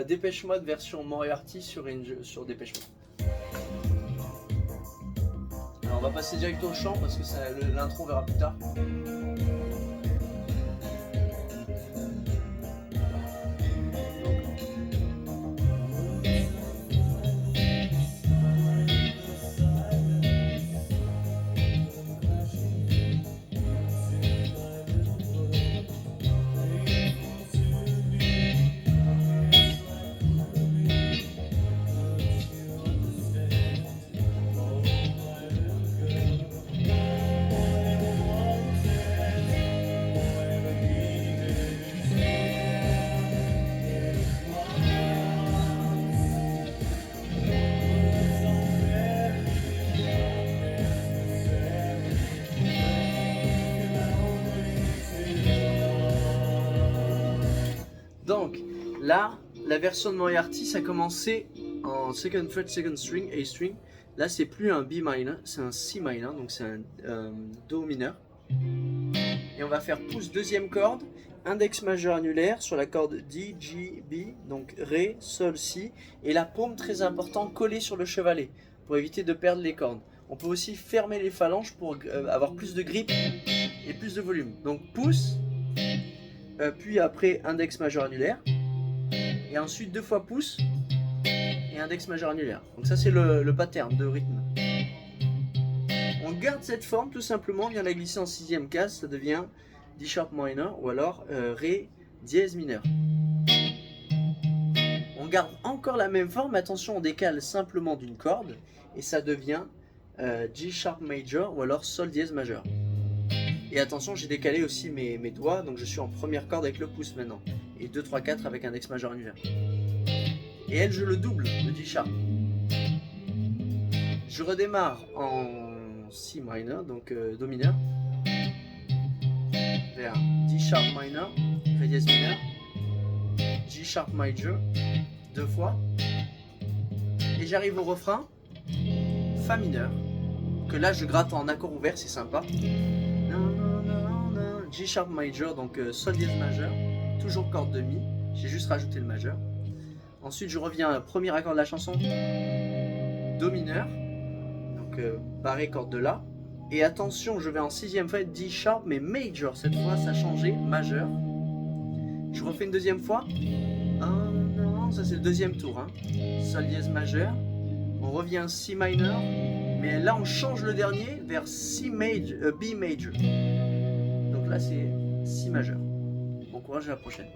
Dépêche Mode version Moriarty sur Dépêche Mode. Alors on va passer direct au chant parce que l'intro on verra plus tard. Donc là, la version de Moriarty, ça commençait en second fret, second string, A string. Là, c'est plus un B minor, c'est un C minor, donc c'est un Do mineur. Et on va faire pouce deuxième corde, index majeur annulaire sur la corde D, G, B, donc Ré, Sol, Si, et la paume très important collée sur le chevalet pour éviter de perdre les cordes. On peut aussi fermer les phalanges pour avoir plus de grip et plus de volume. Donc pouce, puis après index majeur annulaire, et ensuite deux fois pouce et index majeur annulaire. Donc ça c'est le pattern de rythme. On garde cette forme tout simplement, on vient la glisser en sixième case, ça devient D sharp minor ou alors Ré dièse mineur. On garde encore la même forme, attention on décale simplement d'une corde et ça devient G sharp major ou alors Sol dièse majeur. Et attention, j'ai décalé aussi mes doigts, donc je suis en première corde avec le pouce maintenant. Et 2, 3, 4 avec index majeur annulaire. Et elle, je le double, le D sharp. Je redémarre en C minor, donc Do mineur, vers D sharp minor, Ré dièse mineur, G sharp major, deux fois. Et j'arrive au refrain, Fa mineur, que là je gratte en accord ouvert, c'est sympa. G sharp major, donc Sol dièse majeur, toujours corde de Mi, j'ai juste rajouté le majeur. Ensuite je reviens au premier accord de la chanson, Do mineur, donc barré corde de La. Et attention, je vais en sixième fret, D sharp mais major, cette fois ça a changé, majeur. Je refais une deuxième fois, non, ça c'est le deuxième tour, hein. Sol dièse majeur, on revient C minor, mais là on change le dernier vers B major. Donc là c'est Si majeur. Bon courage à la prochaine.